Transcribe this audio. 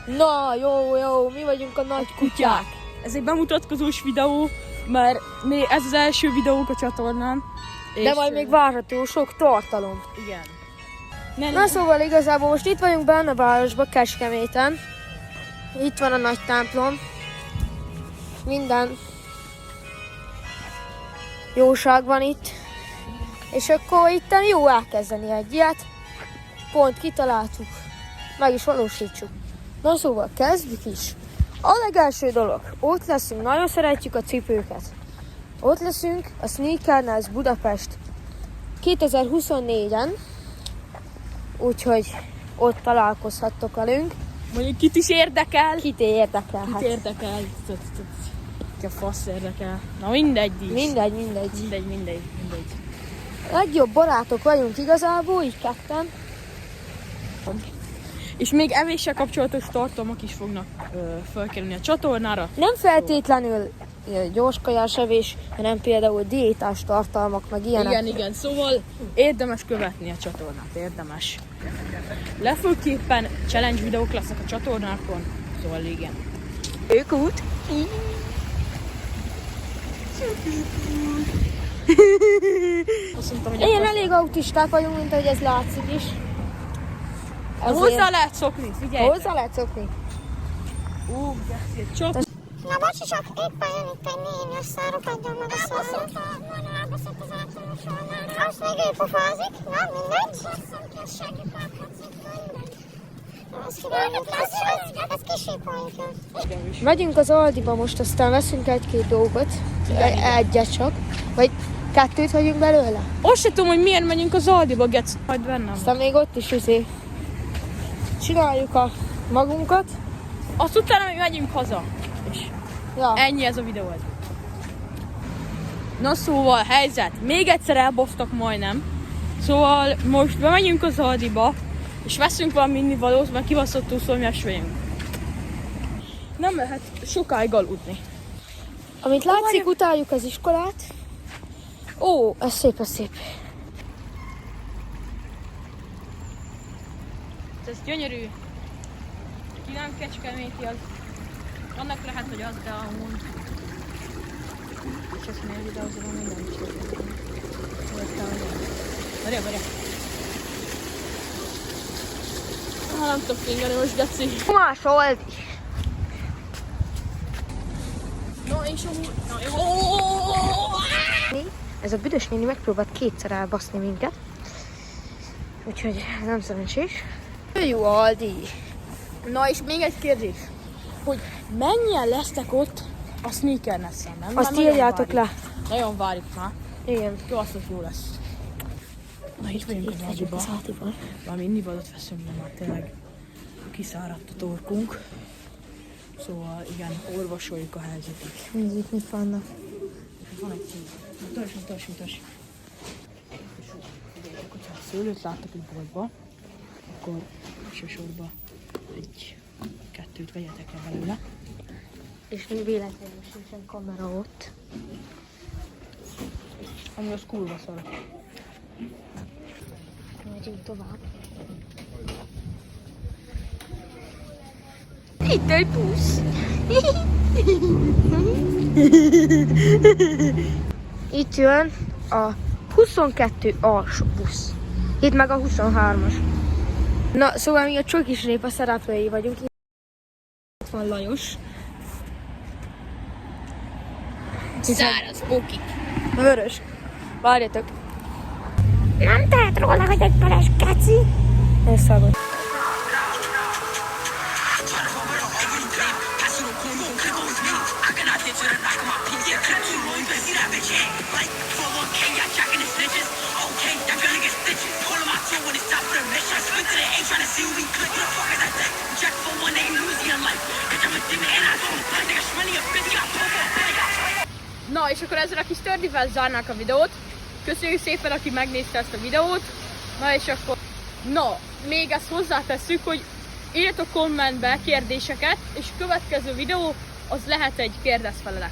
Na, jó, mi vagyunk a nagy kutyák. Ez egy bemutatkozós videó, mert ez az első videónk a csatornán. De majd még várható sok tartalom. Igen. Na szóval igazából most itt vagyunk benne a városban, Kecskeméten. Itt van a nagy templom. Minden jóság van itt. És akkor itt jó elkezdeni egy ilyet. Pont kitaláltuk. Meg is valósítsuk. Na szóval kezdjük is. A legelső dolog. Ott leszünk, nagyon szeretjük a cipőket. Ott leszünk a Sneakerners Budapest 2024-en. Úgyhogy ott találkozhattok velünk. Mondjuk kit is érdekel. Kit érdekel? Kit érdekel. Ki a fasz érdekel. Na mindegy is. Mindegy. Legjobb barátok vagyunk igazából, így ketten. És még evéssel kapcsolatos tartalmak is fognak felkerülni a csatornára. Nem feltétlenül gyorskajás evés, hanem például diétás tartalmak, meg ilyenek. Igen. Szóval érdemes követni a csatornát, érdemes. Legfőképpen challenge videók lesznek a csatornákon, szóval igen. Ők út. Azt mondtam, hogy Ilyen elég autisták vagyunk, mint ahogy ez látszik is. hozzá lehet szokni, figyelj! Hozzá lehet szokni. Csak Na bocsi, csak éppen jön itt egy néni, összeropadjon meg a szarra. Elbaszott az általánosolnára. Azt még ő pofázik, na mindegy. Basszom ki, az segít meghatszik, mindegy. Az királyok lesz, ez kisípoljuk. Megyünk az Aldiba most, aztán veszünk egy-két dolgot. Egyet csak. Vagy kettőt hagyunk belőle. azt se tudom, hogy miért megyünk az Aldiba, Gec. Majd bennem. Aztán még ott is csináljuk a magunkat. Azt utána mi megyünk haza. És Ja. ennyi ez a videó. Na szóval, helyzet. Még egyszer elbasztak majdnem. Szóval most bemegyünk az Aldiba, és veszünk valami innivalót, mert kibaszottul szomjas vagyunk. Nem lehet sokáig aludni. Amit látszik, utáljuk az iskolát. Ó, ez szép, ez szép. Ez gyönyörű. Ki nem kecskeméti, az annak lehet, hogy az, de amúgy. És ezt még videózom, minden is Várja. Nem tudok fingani most, Geci. Más Aldi. Na és amúgy... Na jó. Ez a büdös néni megpróbált kétszer elbaszni minket. Úgyhogy nem szerencsés. Jó Aldi. Na és még egy kérdés. Hogy mennyien lesztek ott a Sneakerners-en, nem? Azt írjátok le. Nagyon várjuk már. Igen. Jó, azt, hogy jó lesz. Na itt vagyunk az Aldiba. Valami innivalót veszünk, mert már tényleg kiszáradt a torkunk. Szóval igen, orvosoljuk a helyzetet. Nézzük, mit vannak. Van egy szív. Mutasd. Hogyha szőlőt láttak egy boltba, akkor elsősorban egy-kettőt vegyetek el belőle. És még véletlenül sincsen kamera ott. Ami az kurva szar. Megyünk tovább. Itt egy busz. Itt jön a 22 alsó busz. Itt meg a 23-as. Na, szóval mi a Csokis Répa szereplői vagyunk. Itt van Lajos. Száraz póki. Vörös. Várjatok. Nem tehet róla, hogy egy peles keci. Ez szabad. Na, és akkor ezzel a kis tördivel zárnák a videót. Köszönjük szépen, aki megnézte ezt a videót. Na, és akkor... Na, még ezt hozzátesszük, hogy írjatok kommentbe kérdéseket, és a következő videó az lehet egy kérdezfelelek.